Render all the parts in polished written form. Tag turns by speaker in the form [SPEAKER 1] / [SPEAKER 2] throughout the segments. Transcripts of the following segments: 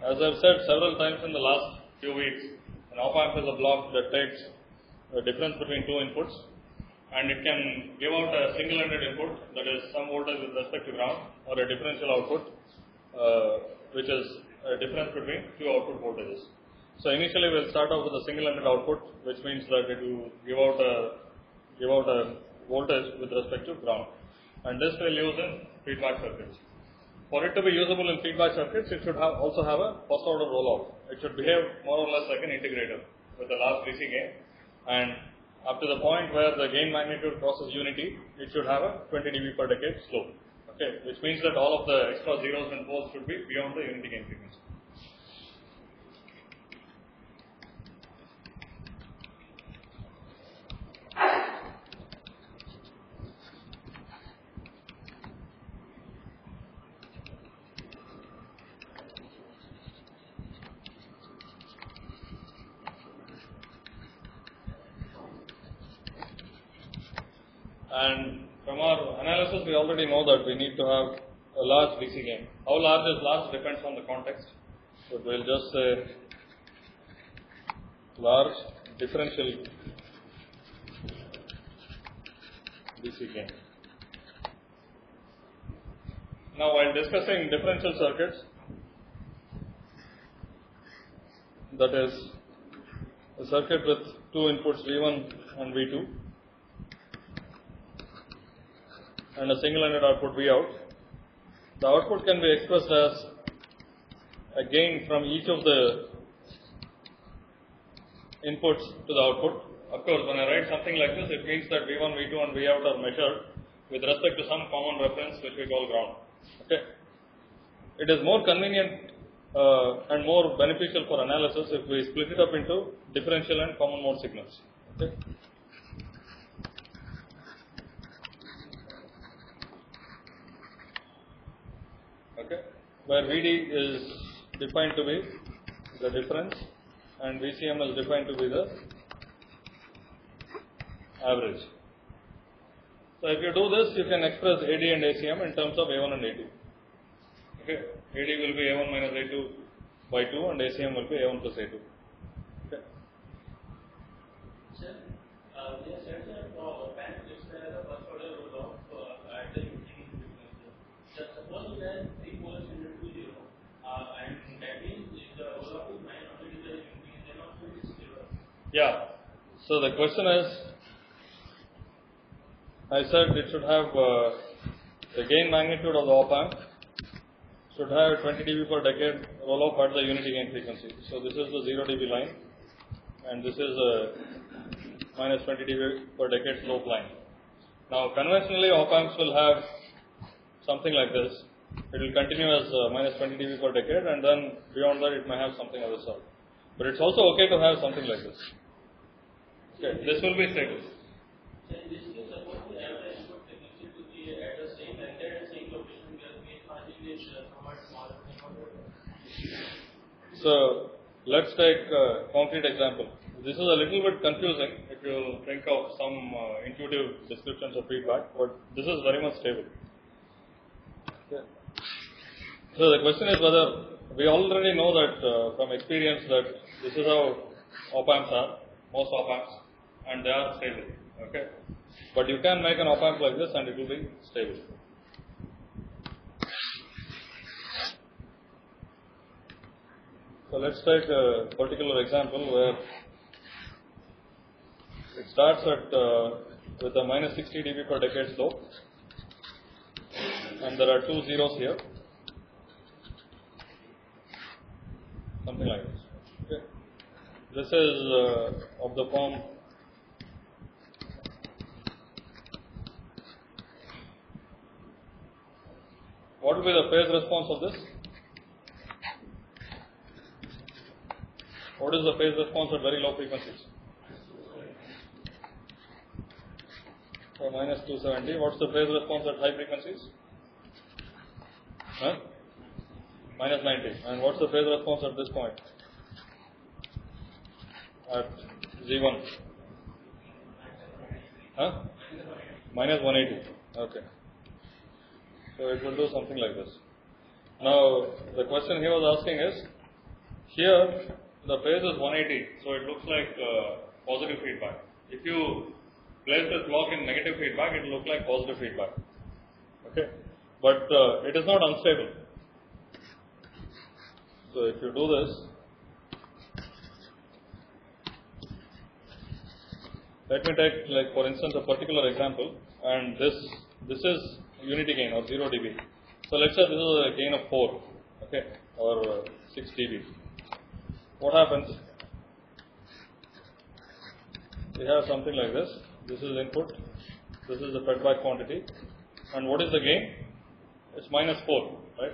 [SPEAKER 1] As I've said several times in the last few weeks, an op-amp is a block that takes the difference between two inputs, and it can give out a single-ended input, that is some voltage with respect to ground, or a differential output, which is a difference between two output voltages. So initially we'll start off with a single-ended output, which means that it will give out a voltage with respect to ground, and this we'll use in feedback circuits. For it to be usable in feedback circuits, it should also have a first-order rollout. It should behave more or less like an integrator with a large DC gain, and up to the point where the gain magnitude crosses unity, it should have a 20 dB per decade slope. Okay, which means that all of the extra zeros and poles should be beyond the unity gain frequency. And from our analysis, we already know that we need to have a large DC gain. How large is large depends on the context. So we'll just say large differential DC gain. Now, while discussing differential circuits, that is a circuit with two inputs V1 and V2, and a single-ended output Vout. The output can be expressed as a gain from each of the inputs to the output. Of course, when I write something like this, it means that V1, V2 and Vout are measured with respect to some common reference which we call ground. Okay. It is more convenient and more beneficial for analysis if we split it up into differential and common mode signals. Okay. Okay, where Vd is defined to be the difference and Vcm is defined to be the average. So if you do this, you can express AD and ACM in terms of A1 and A2. Okay, AD will be A1 minus A2 by 2 and ACM will be A1 plus A2. Okay.
[SPEAKER 2] Sir, we have said that band is the first order roll off at the unity frequency. Just suppose that 3 poles in 2 0, and that means if the roll off is minus only to the unity, then also it is 0.
[SPEAKER 1] Yeah. So the question is, I said it should have the gain magnitude of the op-amp should have 20 dB per decade roll off at the unity gain frequency. So this is the 0 dB line, and this is a minus 20 dB per decade slope line. Now conventionally op-amps will have something like this. It will continue as minus 20 dB per decade, and then beyond that it may have something other sort. But it's also okay to have something like this. Okay, this will be stable.
[SPEAKER 2] So in this case, suppose we have the input frequency to be at the same length and same location, where gain margin is somewhat smaller than what.
[SPEAKER 1] So let's take a concrete example. This is a little bit confusing if you think of some intuitive descriptions of feedback, but this is very much stable. Okay. So the question is whether we already know that from experience that this is how op-amps are, most op-amps, and they are stable. Okay, but you can make an op-amp like this and it will be stable. So let's take a particular example where it starts at with a minus 60 dB per decade slope, and there are 2 zeros here, something like this. Okay. This is of the form what will be the phase response of this? What is the phase response at very low frequencies? So minus 270. What's the phase response at high frequencies? Huh? Minus 90. And what's the phase response at this point? At Z1? Huh? Minus 180. Okay. So it will do something like this. Now the question he was asking is, here the phase is 180, so it looks like positive feedback. If you place this block in negative feedback, it will look like positive feedback. Okay, but it is not unstable. So if you do this, let me take, like, for instance, a particular example, and this is unity gain or 0 dB. So let's say this is a gain of 4, okay, or 6 dB. What happens? We have something like this. This is input. This is the feedback quantity. And what is the gain? It's minus 4, right?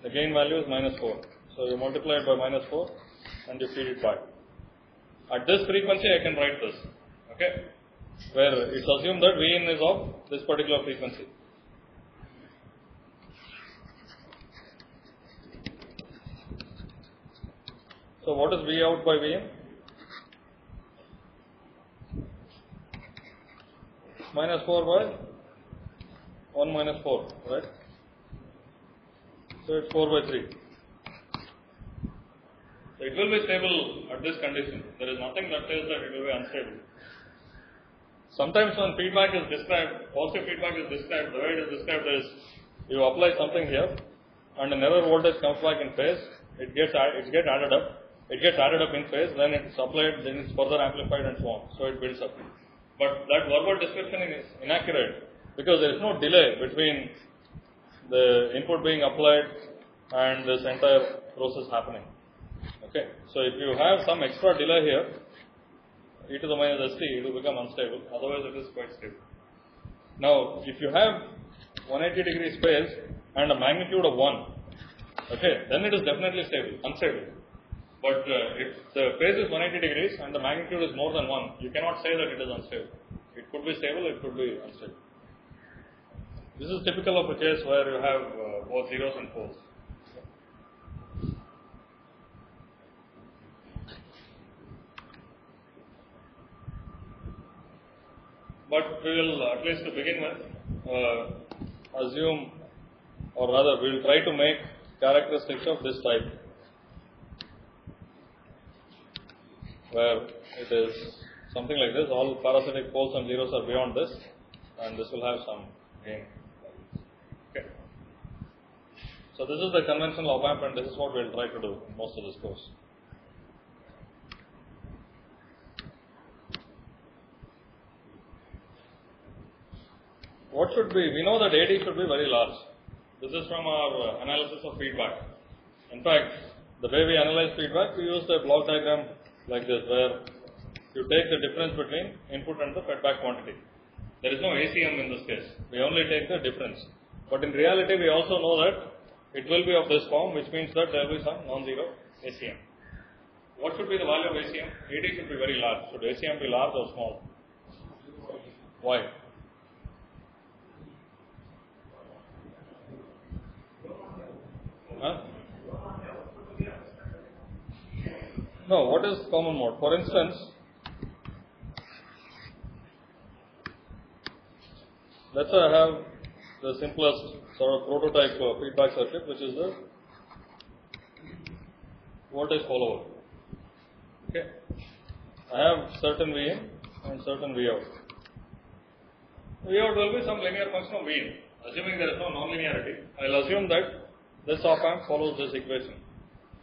[SPEAKER 1] The gain value is minus 4. So you multiply it by minus 4 and you feed it back. At this frequency, I can write this, okay, where it's assumed that Vin is of this particular frequency. So what is V out by Vn? Minus 4 by 1 minus 4, right? So it's 4 by 3. So it will be stable at this condition. There is nothing that says that it will be unstable. Sometimes when feedback is described, positive feedback is described, the way it is described is you apply something here and an error voltage comes back in phase, it gets added up. It gets added up in phase, then it's applied, then it's further amplified and so on. So it builds up. But that verbal description is inaccurate because there is no delay between the input being applied and this entire process happening. Okay. So if you have some extra delay here, e to the minus st, it will become unstable. Otherwise, it is quite stable. Now, if you have 180 degrees phase and a magnitude of 1, okay, then it is definitely unstable. But if the phase is 180 degrees and the magnitude is more than 1, you cannot say that it is unstable. It could be stable, it could be unstable. This is typical of a case where you have both zeros and 4s. But we will, at least to begin with, assume, or rather we will try to make characteristics of this type, where it is something like this, all parasitic poles and zeros are beyond this, and this will have some gain. Okay. So this is the conventional op amp, and this is what we will try to do in most of this course. What should be, we know that AD should be very large. This is from our analysis of feedback. In fact, the way we analyze feedback, we use a block diagram like this, where you take the difference between input and the feedback quantity. There is no ACM in this case. We only take the difference. But in reality, we also know that it will be of this form, which means that there will be some non-zero ACM. What should be the value of ACM? AD should be very large. Should ACM be large or small? Why? Huh? No, what is common mode? For instance, let's say I have the simplest sort of prototype feedback circuit, which is the voltage follower. Okay, I have certain V in and certain V out. V out will be some linear function of V in. Assuming there is no nonlinearity, I will assume that this op amp follows this equation.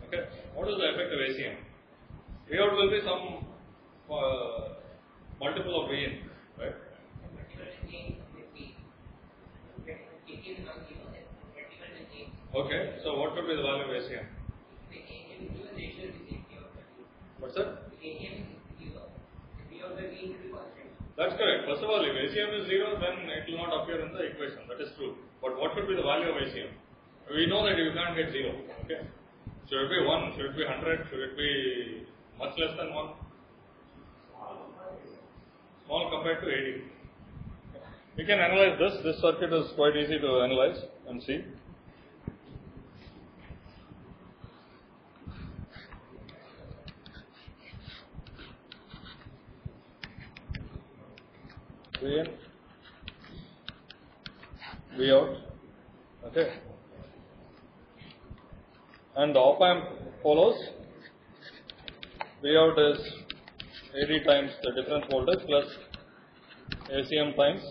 [SPEAKER 1] Okay, what is the effect of ACM? V out will be some multiple of V in, right? Okay, so what could be the value of ACM? What's that? That's correct. First of all, if ACM is 0, then it will not appear in the equation. That is true. But what could be the value of ACM? We know that you can't get 0. Okay. Should it be 1? Should it be 100? Should it be much less than 1? Small compared to 80. We can analyze this. This circuit is quite easy to analyze and see. V in, V out. Okay. And the op amp follows V out is AD times the difference voltage plus ACM times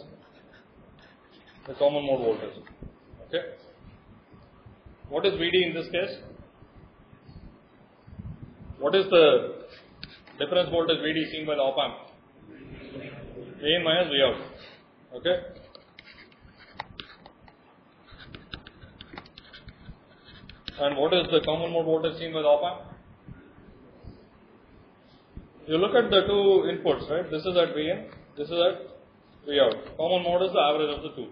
[SPEAKER 1] the common mode voltage. Okay. What is VD in this case? What is the difference voltage VD seen by the op amp? V in minus V out. Okay. And what is the common mode voltage seen by the op amp? You look at the two inputs, right? This is at V in, this is at V out. Common mode is the average of the two.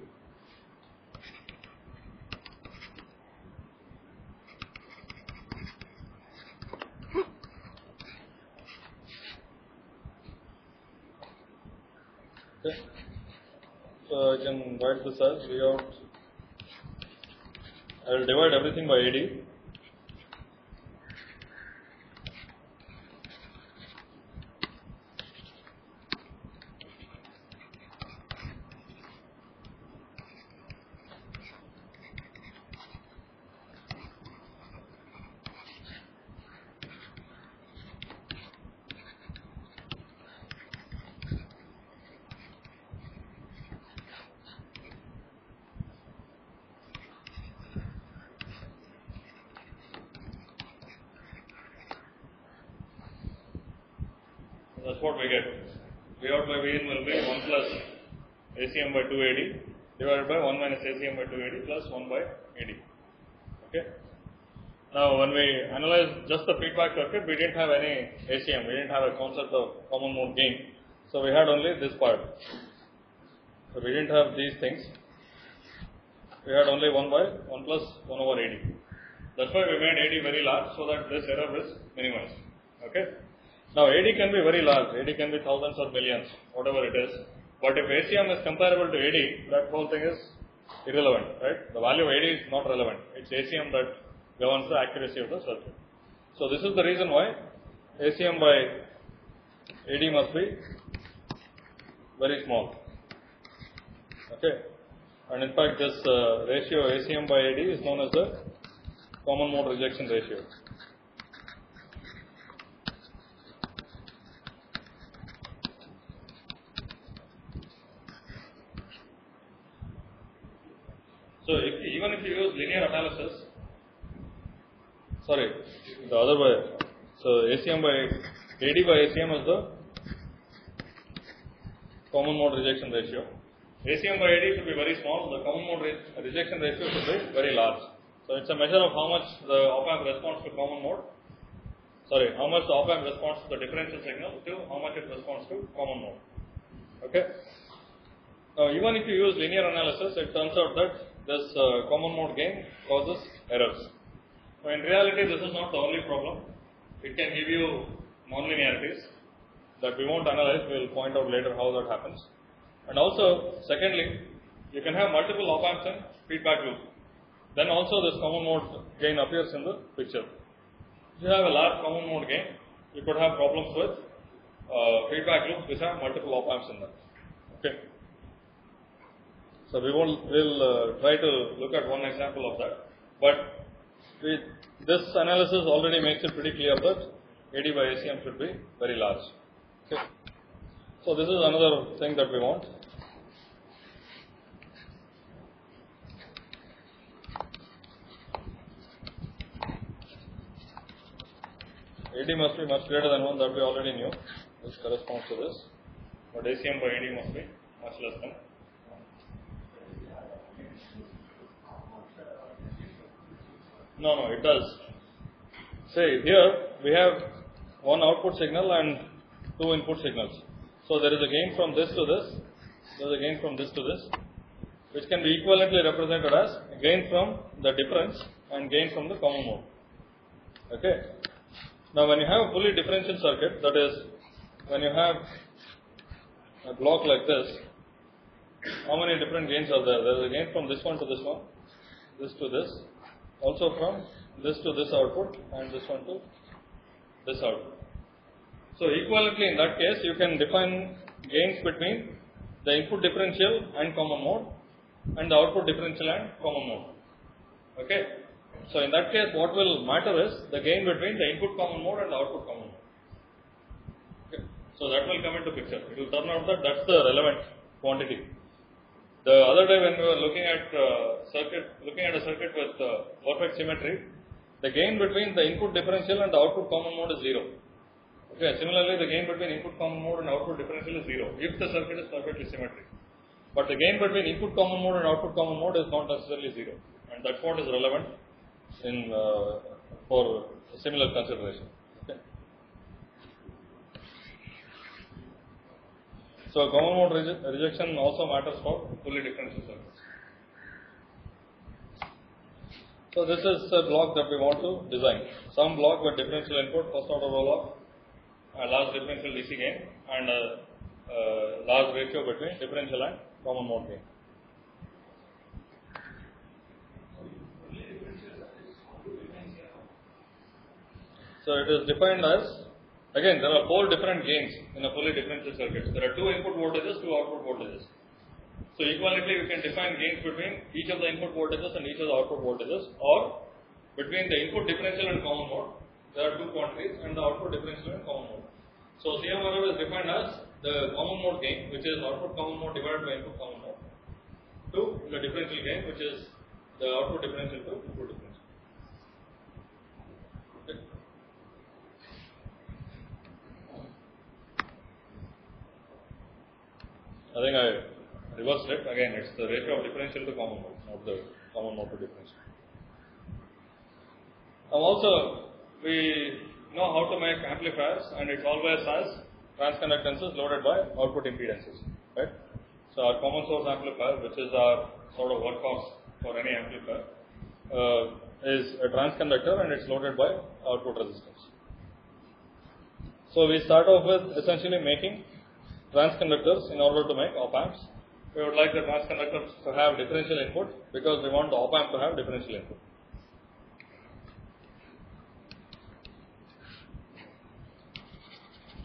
[SPEAKER 1] Okay. So I can write this as V out. I will divide everything by AD. That's what we get. V out by V in will be 1 plus ACM by 2 AD divided by 1 minus ACM by 2 AD plus 1 by AD. Okay. Now, when we analyze just the feedback circuit, we didn't have any ACM. We didn't have a concept of common mode gain. So we had only this part. So we didn't have these things. We had only 1 by 1 plus 1 over AD. That's why we made AD very large so that this error is minimized. Okay. Now, AD can be very large, AD can be thousands or millions, whatever it is. But if ACM is comparable to AD, that whole thing is irrelevant, right? The value of AD is not relevant. It's ACM that governs the accuracy of the circuit. So, this is the reason why ACM by AD must be very small. Okay. And in fact, this ratio ACM by AD is known as the common mode rejection ratio. So, even if you use linear analysis, sorry, the other way. So, ACM by AD by ACM is the common mode rejection ratio. ACM by AD should be very small. The common mode rejection ratio should be very large. So, it's a measure of how much the op amp responds to common mode. Sorry, how much the op amp responds to the differential signal to how much it responds to common mode. Okay. Now, even if you use linear analysis, it turns out that this common mode gain causes errors. So, in reality, this is not the only problem. It can give you nonlinearities that we won't analyze. We will point out later how that happens. And also, secondly, you can have multiple op amps in feedback loop. Then also this common mode gain appears in the picture. If you have a large common mode gain, you could have problems with feedback loops which have multiple op amps in them. Okay. So we will try to look at one example of that. But this analysis already makes it pretty clear that AD by ACM should be very large. Okay. So this is another thing that we want. AD must be much greater than 1, that we already knew. This corresponds to this. But ACM by AD must be much less than 1. No, it does. Say here we have one output signal and two input signals. So there is a gain from this to this, there is a gain from this to this, which can be equivalently represented as gain from the difference and gain from the common mode. Okay. Now when you have a fully differential circuit, that is, when you have a block like this, how many different gains are there? There is a gain from this one to this one, this to this, also from this to this output and this one to this output. So equivalently in that case, you can define gains between the input differential and common mode and the output differential and common mode. Okay. So in that case, what will matter is the gain between the input common mode and the output common mode. So that will come into picture. It will turn out that that's the relevant quantity. The other day when we were looking at a circuit with perfect symmetry, the gain between the input differential and the output common mode is 0. Okay. Similarly, the gain between input common mode and output differential is 0 if the circuit is perfectly symmetric. But the gain between input common mode and output common mode is not necessarily 0, and that's what is relevant in for similar consideration. Okay. So common mode rejection also matters for fully differential circuits. So this is a block that we want to design. Some block with differential input, first order roll-off, a large differential DC gain, and a large ratio between differential and common mode gain. So it is defined as, again, there are 4 different gains in a fully differential circuit. There are 2 input voltages, 2 output voltages. So equivalently we can define gains between each of the input voltages and each of the output voltages, or between the input differential and common mode. There are 2 quantities, and the output differential and common mode. So CMRF is defined as the common mode gain, which is output common mode divided by input common mode, to the differential gain, which is the output differential to input differential. Okay. I think I reversed it. Again, it's the ratio of differential to common mode, not the common mode to differential. Also, we know how to make amplifiers, and it always has transconductances loaded by output impedances, right? So our common source amplifier, which is our sort of workhorse for any amplifier, is a transconductor, and it's loaded by output resistance. So we start off with essentially making transconductors in order to make op-amps. We would like the transconductors to have differential input because we want the op-amp to have differential input.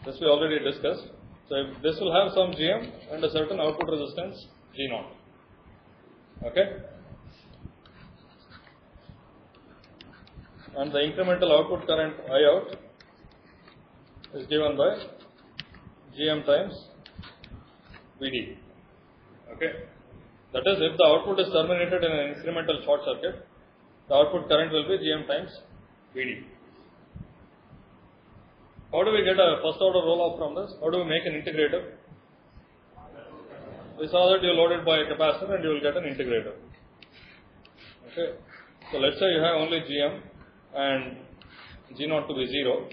[SPEAKER 1] This we already discussed. So if this will have some GM and a certain output resistance G0. Okay? And the incremental output current I out is given by GM times VD. Okay? That is, if the output is terminated in an incremental short circuit, the output current will be GM times VD. How do we get a first order roll off from this? How do we make an integrator? We saw that you load it by a capacitor and you will get an integrator. Okay. So let's say you have only GM and G0 to be 0.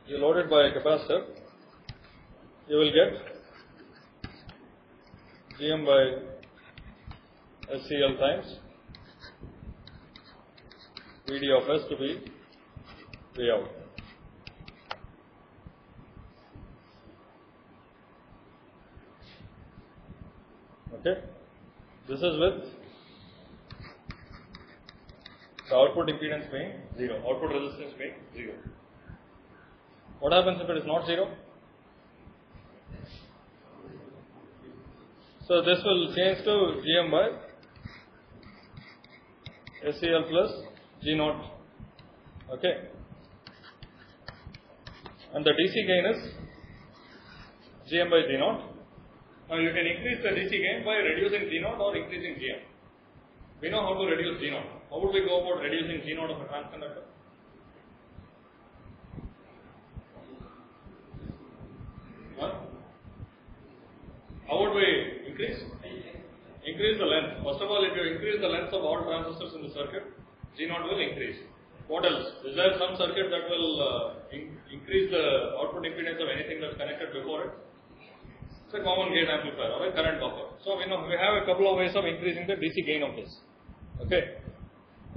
[SPEAKER 1] You load it by a capacitor, you will get GM by SCL times VD of S to be V out. Okay. This is with the output impedance being 0, output resistance being 0. What happens if it is not 0? So this will change to GM by SCL plus G0. Okay. And the DC gain is GM by G0. Now you can increase the DC gain by reducing G0 or increasing GM. We know how to reduce G0. How would we go about reducing G0 of a transconductor? How would we increase? Increase the length. First of all, if you increase the length of all transistors in the circuit, G0 will increase. What else? Is there some circuit that will increase the output impedance of anything that's connected before it? It's a common gate amplifier or a current buffer. So we know we have a couple of ways of increasing the DC gain of this. Okay.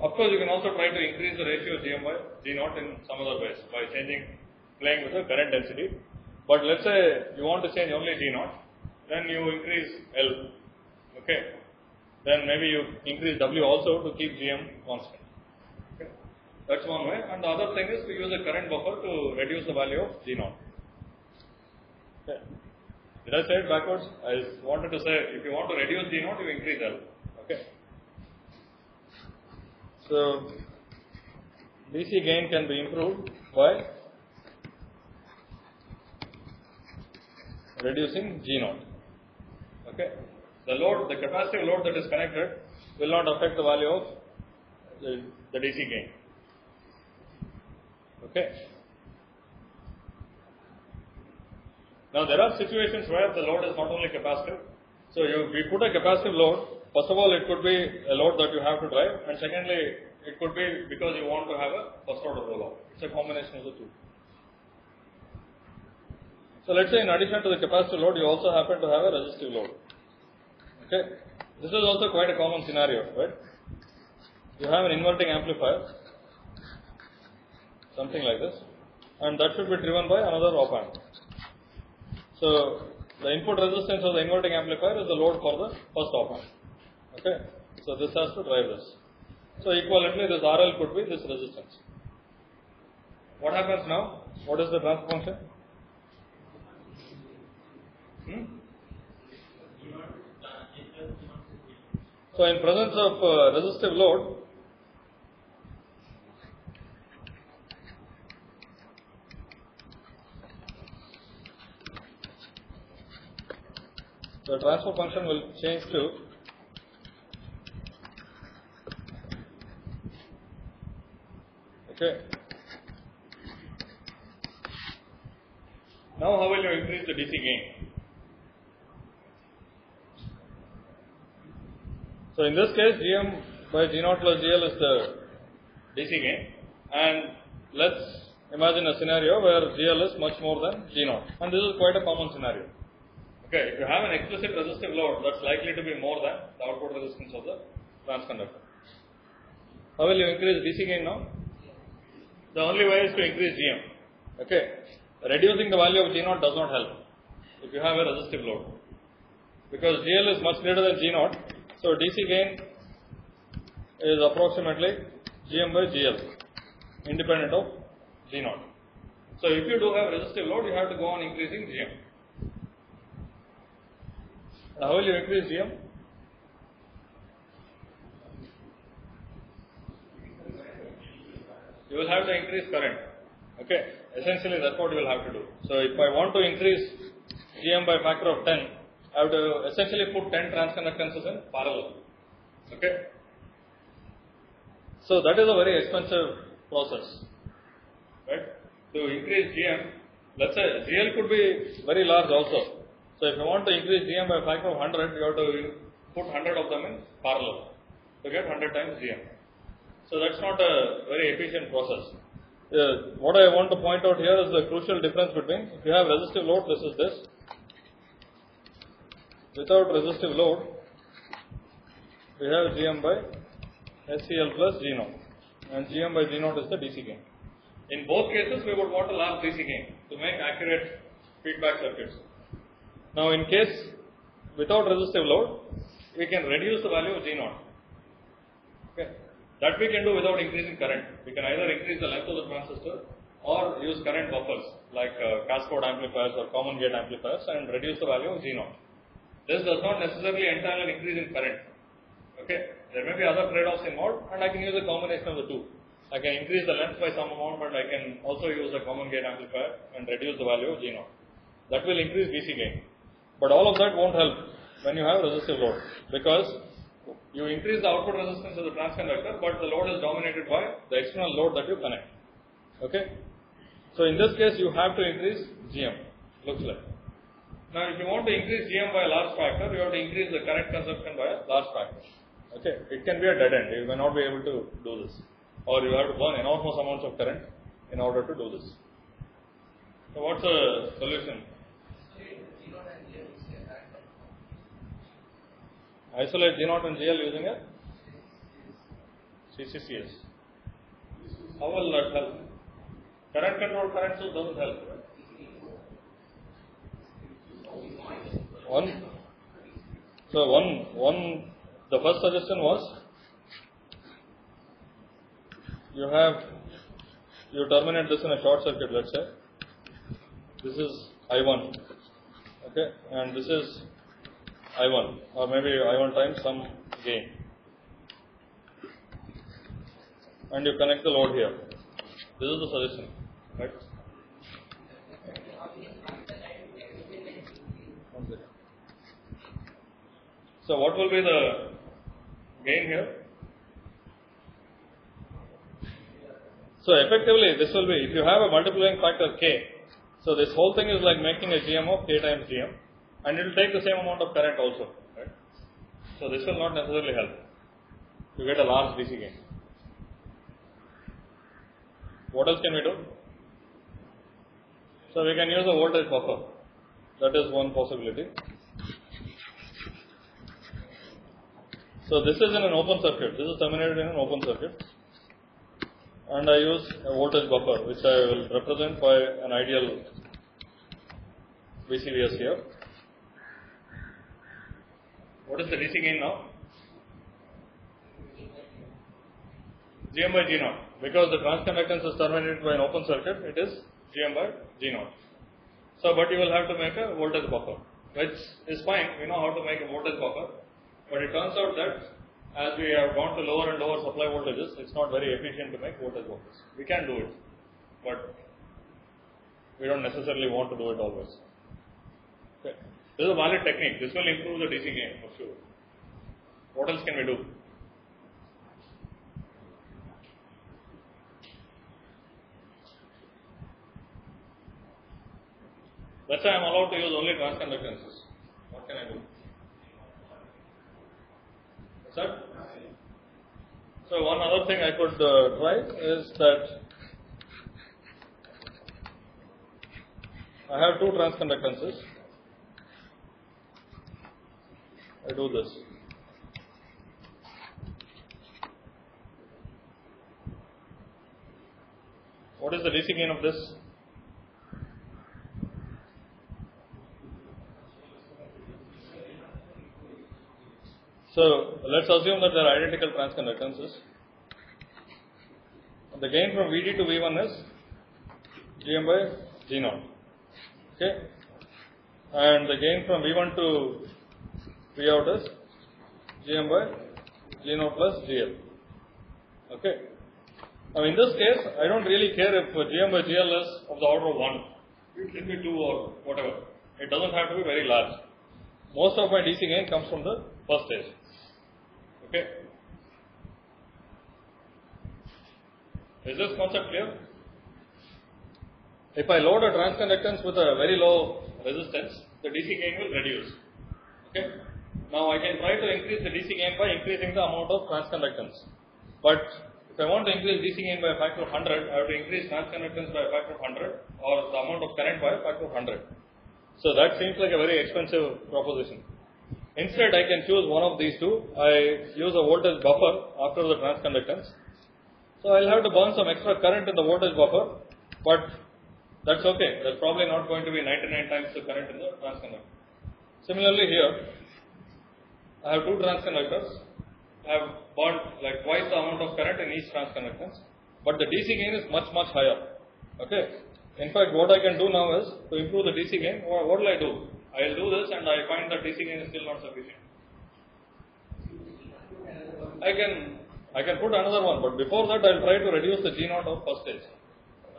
[SPEAKER 1] Of course, you can also try to increase the ratio of GM by G0 in some other ways by playing with the current density. But let's say you want to change only G0, then you increase L. Okay. Then maybe you increase W also to keep GM constant. Okay. That's one way. And the other thing is to use a current buffer to reduce the value of G0. Okay. Did I say it backwards? I wanted to say if you want to reduce G0, you increase L. Okay. So DC gain can be improved by reducing G0. Okay. The capacitive load that is connected will not affect the value of the DC gain. Okay. Now there are situations where the load is not only capacitive. So we put a capacitive load. First of all, it could be a load that you have to drive, and secondly, it could be because you want to have a first order roll-off. It's a combination of the two. So let's say in addition to the capacitive load, you also happen to have a resistive load. Okay. This is also quite a common scenario, right? You have an inverting amplifier, something like this, and that should be driven by another op amp. So the input resistance of the inverting amplifier is the load for the first op amp. Okay. So this has to drive this. So equivalently, this RL could be this resistance. What happens now? What is the transfer function? So in presence of resistive load, the transfer function will change to okay. Now how will you increase the DC gain? So in this case, Gm by G0 plus GL is the DC gain, and let's imagine a scenario where GL is much more than G0, and this is quite a common scenario. Okay, if you have an explicit resistive load, that's likely to be more than the output resistance of the transconductor. How will you increase DC gain now? The only way is to increase Gm. Okay, reducing the value of G0 does not help if you have a resistive load, because GL is much greater than G0. So DC gain is approximately Gm by GL, independent of G0. So if you do have resistive load, you have to go on increasing Gm. And how will you increase Gm? You will have to increase current. Okay, essentially that's what you will have to do. So if I want to increase Gm by a factor of 10, I have to essentially put 10 transconductances in parallel. Okay. So that is a very expensive process, right? To increase Gm, let's say GL could be very large also. So if you want to increase Gm by a factor of 100, you have to put 100 of them in parallel to get 100 times Gm. So that's not a very efficient process. What I want to point out here is the crucial difference between, if you have resistive load, this is this. Without resistive load, we have Gm by SCL plus G0, and Gm by G0 is the DC gain. In both cases, we would want a large DC gain to make accurate feedback circuits. Now, in case without resistive load, we can reduce the value of G0. Okay. That we can do without increasing current. We can either increase the length of the transistor or use current buffers like cascode amplifiers or common gate amplifiers and reduce the value of G0. This does not necessarily entail an increase in current. Okay, there may be other trade-offs involved, and I can use a combination of the two. I can increase the length by some amount, but I can also use a common gate amplifier and reduce the value of G0. That will increase DC gain. But all of that won't help when you have resistive load, because you increase the output resistance of the transconductor, but the load is dominated by the external load that you connect. Okay, so in this case, you have to increase Gm. Looks like. Now, if you want to increase Gm by a large factor, you have to increase the current consumption by a large factor. Okay, it can be a dead end. You may not be able to do this, or you have to burn enormous amounts of current in order to do this. So, what's the solution? Isolate G0 and GL using a CCCS. How will that help? Current controlled current source doesn't help. The first suggestion was you terminate this in a short circuit, let's say. This is I1, okay, and this is I1, or maybe I1 times some gain. And you connect the load here. This is the suggestion, right? So what will be the gain here? So effectively this will be, if you have a multiplying factor k, so this whole thing is like making a GM of k times GM, and it will take the same amount of current also, right? So this will not necessarily help. You get a large DC gain. What else can we do? So we can use a voltage buffer. That is one possibility. So this is in an open circuit. This is terminated in an open circuit. And I use a voltage buffer, which I will represent by an ideal VCVS here. What is the DC gain now? Gm by G0. Because the transconductance is terminated by an open circuit, it is Gm by G0. So, but you will have to make a voltage buffer, which is fine. We know how to make a voltage buffer. But it turns out that as we have gone to lower and lower supply voltages, it's not very efficient to make voltage buffers. We can do it, but we don't necessarily want to do it always. Okay. This is a valid technique. This will improve the DC gain for sure. What else can we do? Let's say I am allowed to use only transconductances. What can I do? What's that? So one other thing I could try is that I have two transconductances. I do this. What is the DC gain of this? So let's assume that there are identical transconductances. The gain from Vd to V1 is Gm by G0. Okay, and the gain from V1 to Vout is Gm by G0 plus GL. Okay. Now in this case, I don't really care if Gm by GL is of the order of 1. It can be 2 or whatever. It doesn't have to be very large. Most of my DC gain comes from the first stage. Okay. Is this concept clear? If I load a transconductance with a very low resistance, the DC gain will reduce. Okay. Now I can try to increase the DC gain by increasing the amount of transconductance. But if I want to increase DC gain by a factor of 100, I have to increase transconductance by a factor of 100 or the amount of current by a factor of 100. So that seems like a very expensive proposition. Instead, I can choose one of these two. I use a voltage buffer after the transconductance. So I'll have to burn some extra current in the voltage buffer, but that's okay. That's probably not going to be 99 times the current in the transconductor. Similarly here, I have two transconductors. I have burned like twice the amount of current in each transconductance, but the DC gain is much higher. Okay. In fact, what I can do now is to improve the DC gain. What will I do? I will do this, and I find that DC gain is still not sufficient. I can put another one, but before that, I will try to reduce the G0 of first stage.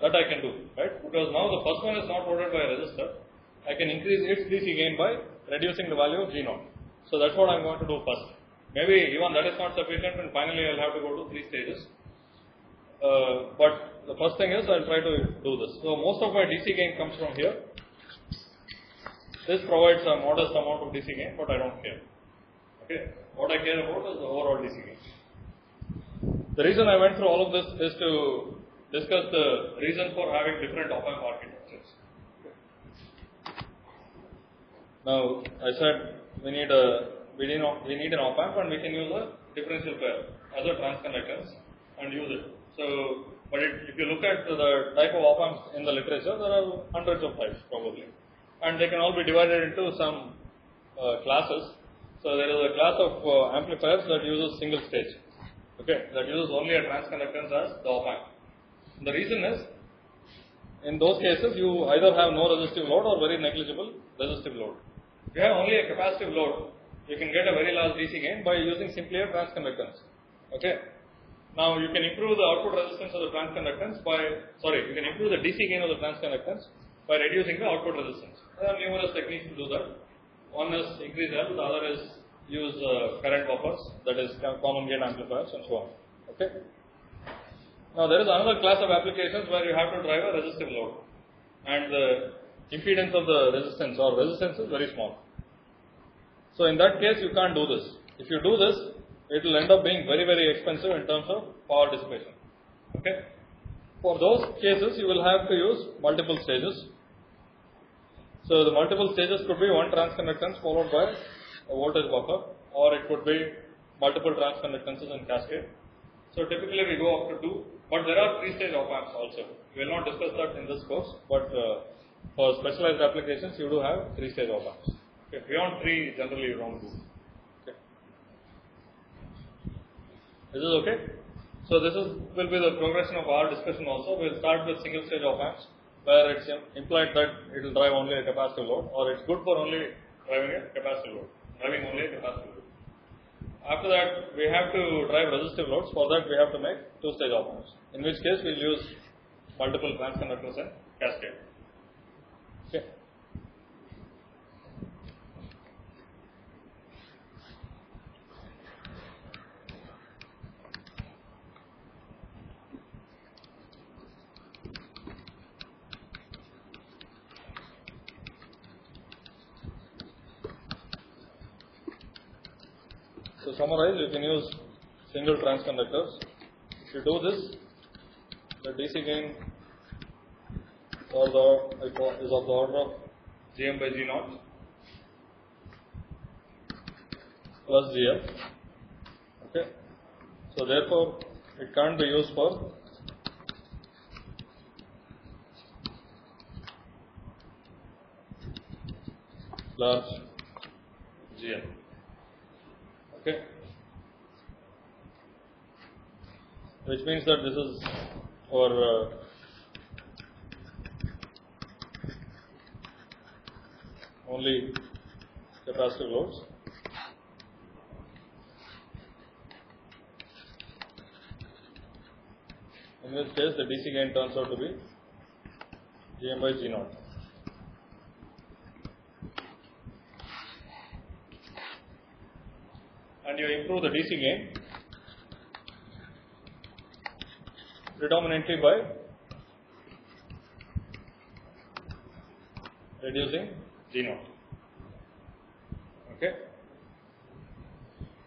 [SPEAKER 1] That I can do, right? Because now the first one is not loaded by a resistor. I can increase its DC gain by reducing the value of G0. So that's what I'm going to do first. Maybe even that is not sufficient, and finally I'll have to go to 3 stages. But the first thing is I'll try to do this. So most of my DC gain comes from here. This provides a modest amount of DC gain, but I don't care. Okay. What I care about is the overall DC gain. The reason I went through all of this is to discuss the reason for having different op-amp architectures. Now I said we need an op-amp, and we can use a differential pair as a transconductance and use it. So, but if you look at the type of op-amps in the literature, there are hundreds of types probably, and they can all be divided into some classes. So there is a class of amplifiers that uses single stage. Okay, that uses only a transconductance as the op-amp. The reason is, in those cases, you either have no resistive load or very negligible resistive load. If you have only a capacitive load, you can get a very large DC gain by using simply a transconductance. Okay. Now you can improve the output resistance of the transconductance you can improve the DC gain of the transconductance by reducing the output resistance. There are numerous techniques to do that. One is increase L, the other is use current buffers, that is common gain amplifiers and so on. Okay. Now there is another class of applications where you have to drive a resistive load and the impedance of the resistance or resistance is very small. So in that case you can't do this. If you do this, it will end up being very, very expensive in terms of power dissipation. Okay. For those cases you will have to use multiple stages. So the multiple stages could be one transconductance followed by a voltage buffer, or it could be multiple transconductances in cascade. So typically we go up to 2, but there are 3-stage op-amps also. We will not discuss that in this course, but for specialized applications you do have 3-stage op-amps. Okay. Beyond 3 generally you don't do. Okay. Is this okay? So this will be the progression of our discussion also. We will start with single stage op-amps where it's implied that it will drive only a capacitive load, or it's good for only driving a capacitive load. After that, we have to drive resistive loads. For that, we have to make 2-stage op-amps. In which case, we will use multiple transconductors and cascade. Okay. To summarize, you can use single transconductors. If you do this, the DC gain is of the order of Gm by G0 plus Gl. Okay. So therefore, it can't be used for large Gl. Okay. Which means that this is for only capacitive loads. In this case, the DC gain turns out to be Gm by G0. And you improve the DC gain predominantly by reducing G0. Okay,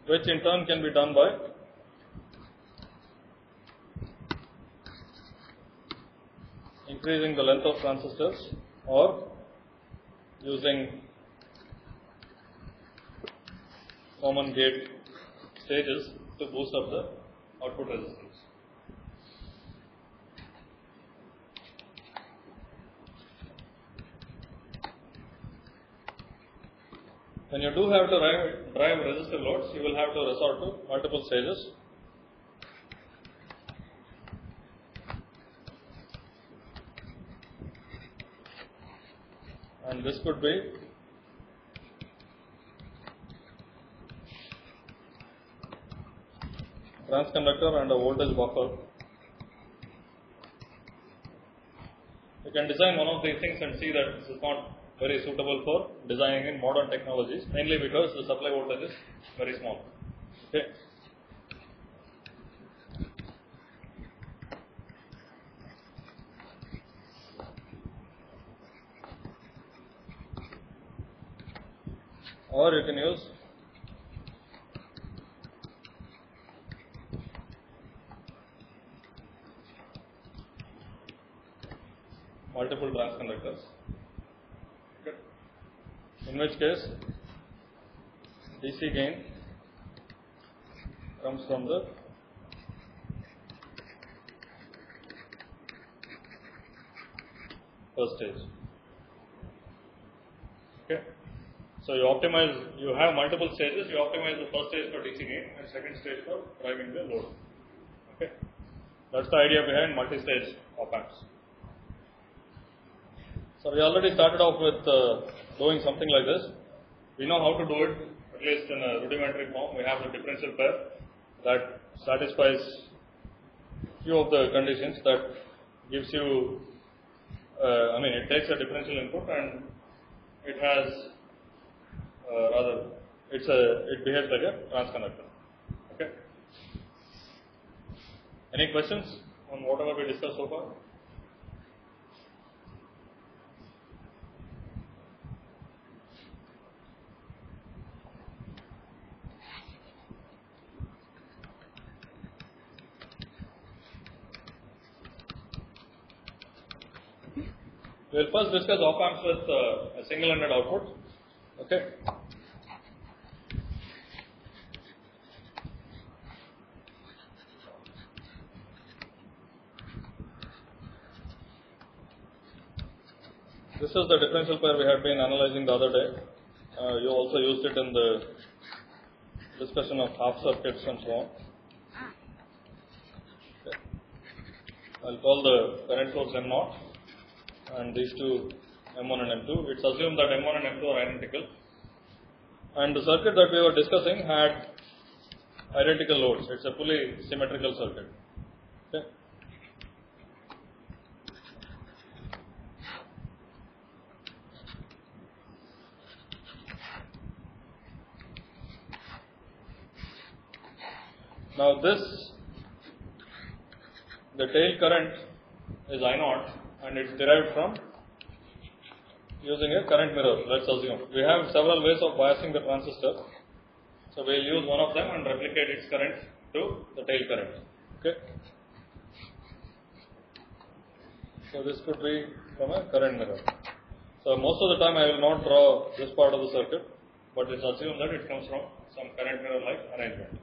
[SPEAKER 1] which in turn can be done by increasing the length of transistors or using common gate stages to boost up the output resistance. When you do have to drive resistive loads, you will have to resort to multiple stages. And this could be transconductor and a voltage buffer. You can design one of these things and see that this is not very suitable for designing in modern technologies, mainly because the supply voltage is very small. Okay. Or you can use multiple transconductors. Okay. In which case DC gain comes from the first stage. Okay. So you have multiple stages, you optimize the first stage for DC gain and second stage for driving the load. Okay. That's the idea behind multi-stage op-amps. So we already started off with doing something like this. We know how to do it, at least in a rudimentary form. We have the differential pair that satisfies few of the conditions that gives you, it takes a differential input and it has, it behaves like a transconductor. Okay. Any questions on whatever we discussed so far? We will first discuss op amps with a single-ended output. Okay. This is the differential pair we had been analyzing the other day. You also used it in the discussion of half circuits and so on. Okay. I'll call the current source M0 and these two M1 and M2. It's assumed that M1 and M2 are identical. And the circuit that we were discussing had identical loads. It's a fully symmetrical circuit. Okay. Now the tail current is I0 and it's derived from using a current mirror, let's assume. We have several ways of biasing the transistor. So we'll use one of them and replicate its current to the tail current. Okay. So this could be from a current mirror. So most of the time I will not draw this part of the circuit, but it's assumed that it comes from some current mirror like arrangement.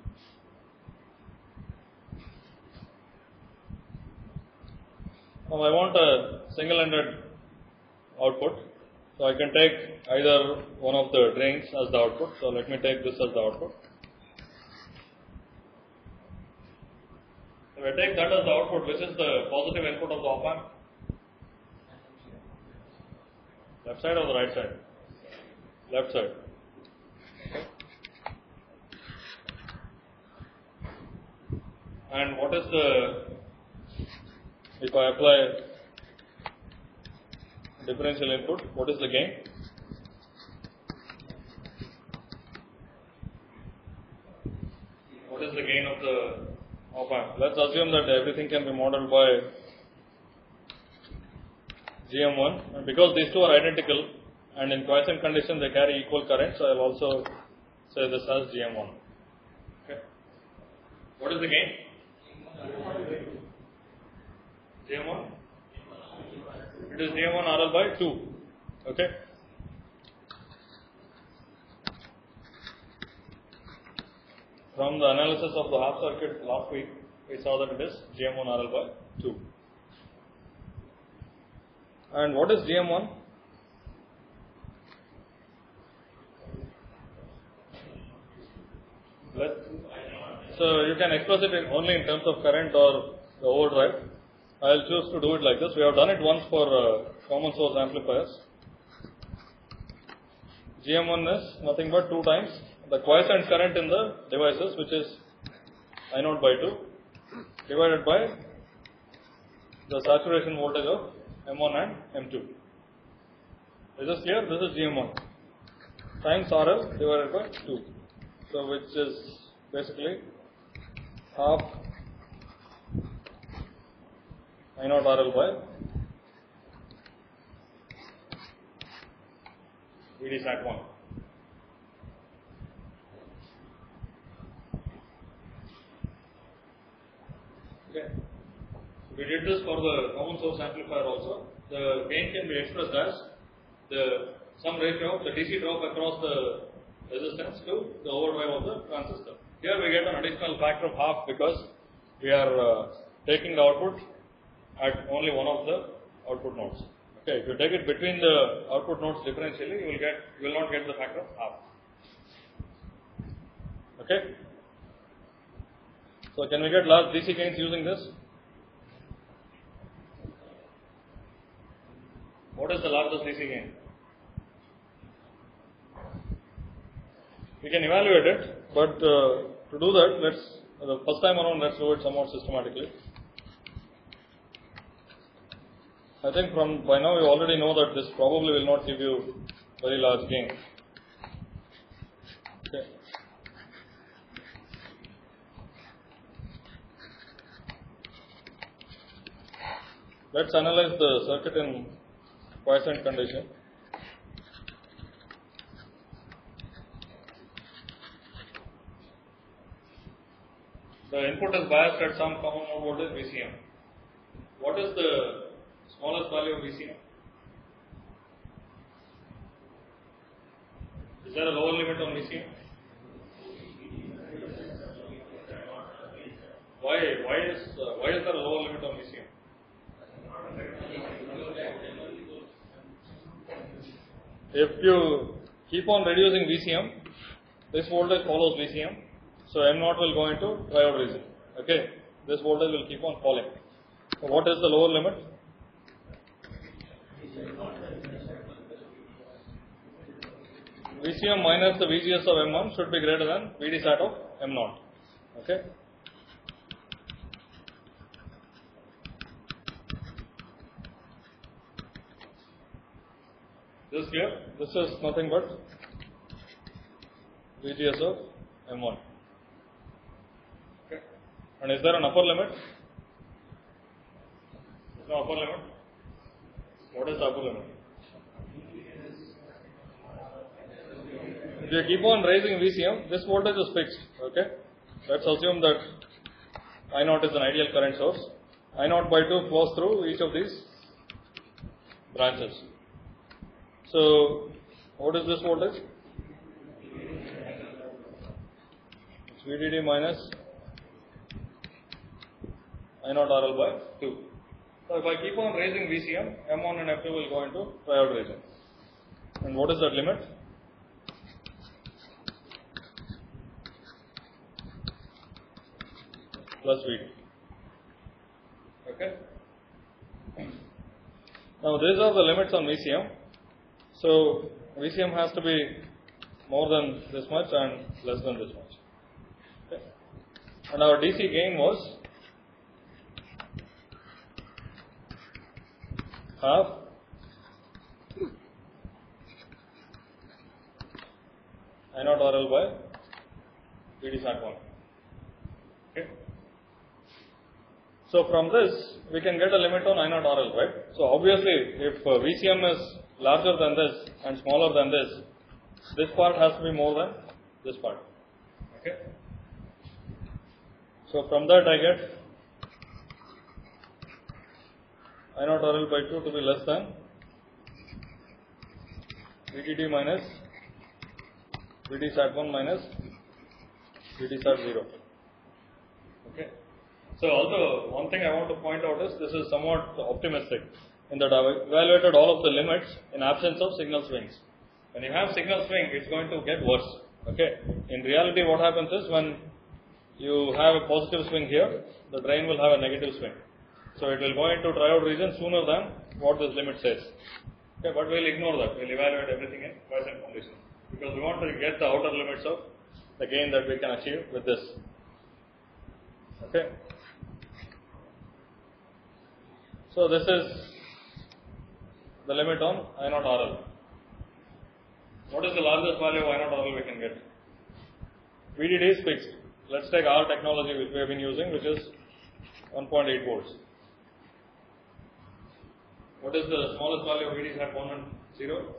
[SPEAKER 1] Now I want a single-ended output. So I can take either one of the drains as the output. So let me take this as the output. If I take that as the output, which is the positive input of the op amp? Left side or the right side? Left side. Okay. And what is if I apply differential input, what is the gain? What is the gain of the op amp? Let's assume that everything can be modeled by GM1, and because these two are identical and in quiescent condition they carry equal current, so I will also say this as GM1. Okay. What is the gain? GM1? It is GM1 RL by 2. Okay. From the analysis of the half circuit last week, we saw that it is GM1 RL by 2. And what is GM1? So you can express it only in terms of current or the overdrive. I will choose to do it like this. We have done it once for common source amplifiers. GM1 is nothing but 2 times the quiescent current in the devices, which is I0 by 2, divided by the saturation voltage of M1 and M2. Is this clear? This is GM1 times RL divided by 2. So which is basically half I0 RL by VD sat 1. Okay. We did this for the common source amplifier also. The gain can be expressed as some ratio of the DC drop across the resistance to the overdrive of the transistor. Here we get an additional factor of half because we are taking the output at only one of the output nodes. Okay, if you take it between the output nodes differentially, you will not get the factor of half. Okay. So can we get large DC gains using this? What is the largest DC gain? We can evaluate it, but to do that, the first time around, let's do it somewhat systematically. I think by now you already know that this probably will not give you very large gain. Okay. Let's analyze the circuit in quiescent condition. The input is biased at some common mode voltage VCM. What is the smallest value of VCM? Is there a lower limit on VCM? Why is there a lower limit on VCM? If you keep on reducing VCM, this voltage follows VCM, so M0 will go into triode region. Okay, this voltage will keep on falling. So what is the lower limit? VCM minus the VGS of M1 should be greater than VD sat of M0. Okay. This is clear? This is nothing but VGS of M1. Okay. And is there an upper limit? There is no upper limit. What is the upper limit? If you keep on raising VCM, this voltage is fixed. Okay. Let's assume that I0 is an ideal current source. I0 by 2 flows through each of these branches. So, what is this voltage? It's VDD minus I0 RL by 2. So, if I keep on raising VCM, M1 and M2 will go into triode region. And what is that limit? Plus VD. Okay. Now, these are the limits on VCM. So, VCM has to be more than this much and less than this much. Okay. And our DC gain was half I0 RL by VD sat 1. Okay. So, from this we can get a limit on I0 RL, right? So, obviously, if VCM is larger than this and smaller than this part has to be more than this part. Okay. So, from that I get I0 RL by 2 to be less than VDD minus VD sat 1 minus VD sat 0. Okay. So, also one thing I want to point out is this is somewhat optimistic in that I've evaluated all of the limits in absence of signal swings. When you have signal swing, it's going to get worse. Okay. In reality, what happens is when you have a positive swing here, the drain will have a negative swing. So it will go into triode region sooner than what this limit says. Okay, but we'll ignore that. We'll evaluate everything in quiescent condition because we want to get the outer limits of the gain that we can achieve with this. Okay. So this is the limit on I0 RL. What is the largest value of I0 RL we can get? VDD is fixed. Let's take our technology which we have been using, which is 1.8 volts. What is the smallest value of VD sat 1 and 0?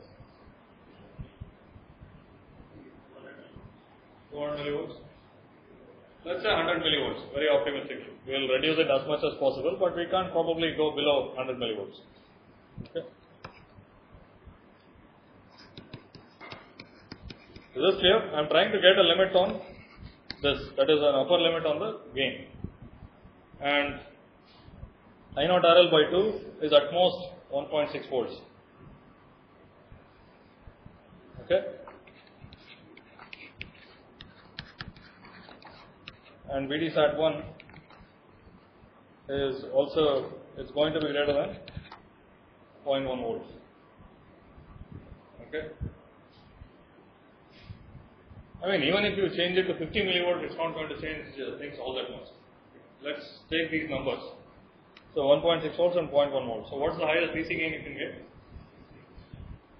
[SPEAKER 1] 200 millivolts. Let's say 100 millivolts, very optimistically. We will reduce it as much as possible, but we can't probably go below 100 millivolts. Okay. Is this clear? I am trying to get a limit on this, that is an upper limit on the gain. And I0 RL by 2 is at most 1.6 volts. Okay. And VD sat 1 is also, it's going to be greater than 0.1 volts. Okay. I mean, even if you change it to 50 millivolts, it's not going to change things all that much. Let's take these numbers. So 1.6 volts and 0.1 volts. So what's the highest DC gain you can get?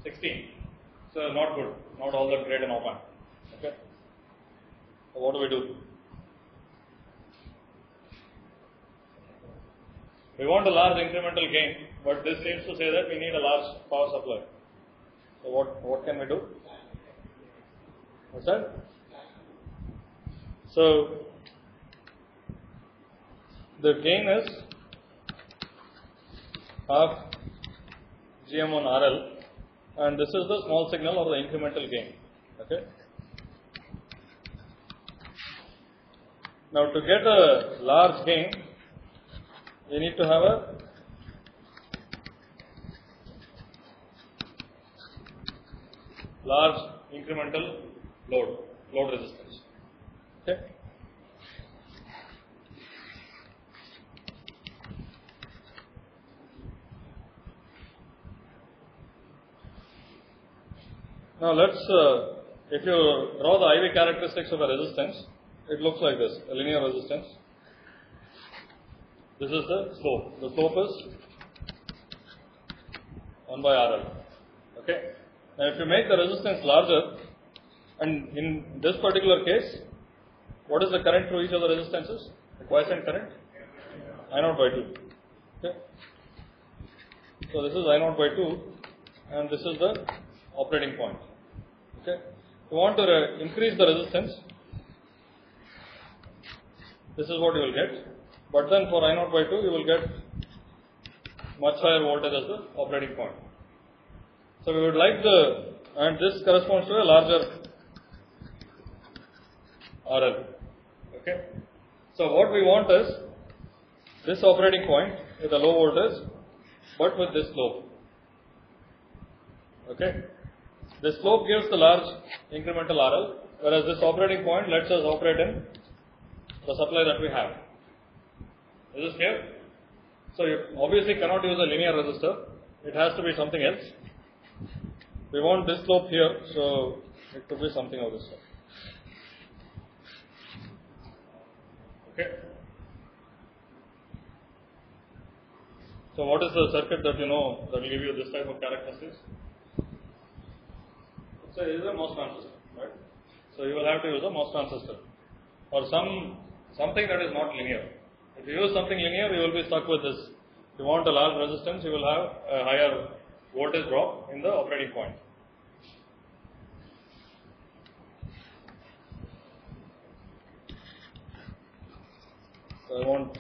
[SPEAKER 1] 16. So not good. Not all that great in op amp. Okay. So what do we do? We want a large incremental gain, but this seems to say that we need a large power supply. So what can we do? What's that? So the gain is half GM on RL, and this is the small signal or the incremental gain. Okay. Now to get a large gain, we need to have a large incremental load resistance. Okay. Now let's, if you draw the IV characteristics of a resistance, it looks like this, a linear resistance. This is the slope. The slope is 1 by RL. Okay. Now if you make the resistance larger, and in this particular case, what is the current through each of the resistances? The quiescent current? I0 by 2. Okay. So this is I0 by 2, and this is the operating point. Okay. If you want to increase the resistance, this is what you will get. But then for I0 by 2, you will get much higher voltage as the operating point. So we would like and this corresponds to a larger RL. Okay. So what we want is this operating point with a low voltage, but with this slope. Okay. This slope gives the large incremental RL, whereas this operating point lets us operate in the supply that we have. Is this clear? So you obviously cannot use a linear resistor. It has to be something else. We want this slope here, so it could be something of this sort. Okay. So what is the circuit that you know that will give you this type of characteristics? So it is a MOS transistor, right? So you will have to use a MOS transistor or something that is not linear. If you use something linear, you will be stuck with this. If you want a large resistance, you will have a higher voltage drop in the operating point. So I want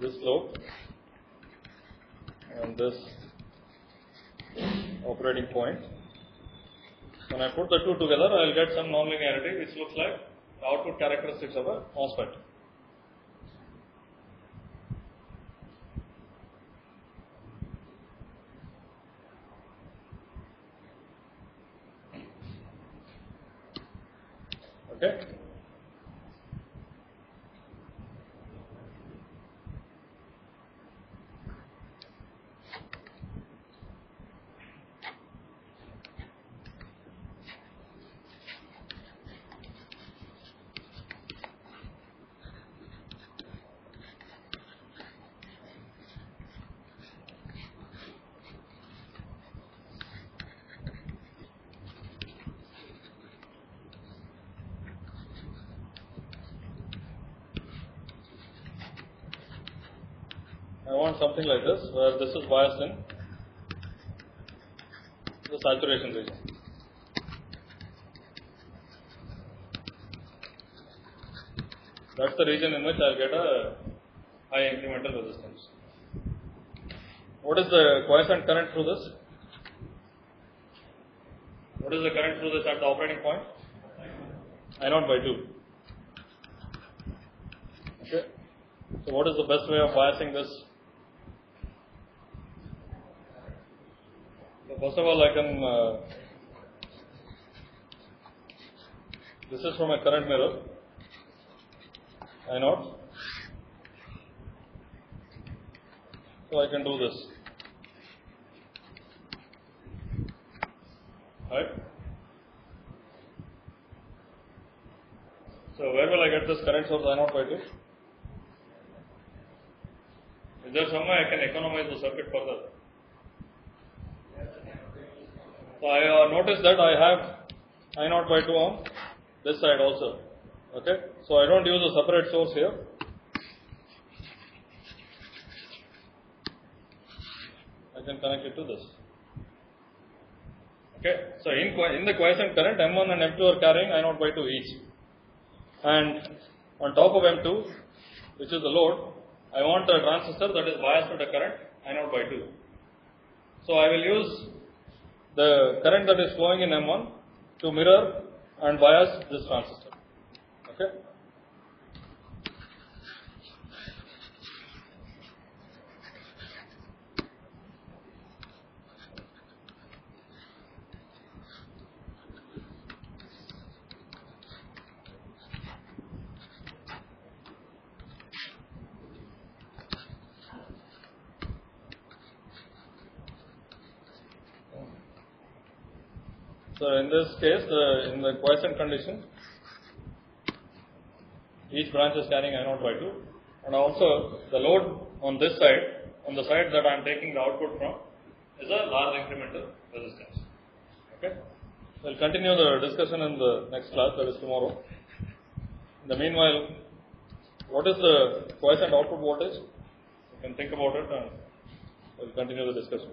[SPEAKER 1] this slope and this operating point. When I put the two together, I will get some nonlinearity which looks like the output characteristics of a MOSFET. Okay. I want something like this, where this is biased in the saturation region. That's the region in which I'll get a high incremental resistance. What is the quiescent current through this? What is the current through this at the operating point? I0 by 2. Okay. So what is the best way of biasing this? So first of all, I can, this is from a current mirror, I0. So I can do this. Right? So where will I get this current source I0 by 2? there some way I can economize the circuit further? So I notice that I have I0 by 2 on this side also. Okay, so I don't use a separate source here. I can connect it to this. Okay, so in the quiescent current, M1 and M2 are carrying I0 by 2 each. And on top of M2, which is the load, I want a transistor that is biased with a current I0 by 2. So I will use the current that is flowing in M1 to mirror and bias this transistor. Okay. So in this case, in the quiescent condition, each branch is carrying I0 by 2, and also the load on this side, on the side that I am taking the output from, is a large incremental resistance. Okay, we'll continue the discussion in the next class, that is tomorrow. In the meanwhile, what is the quiescent output voltage? You can think about it, and we'll continue the discussion.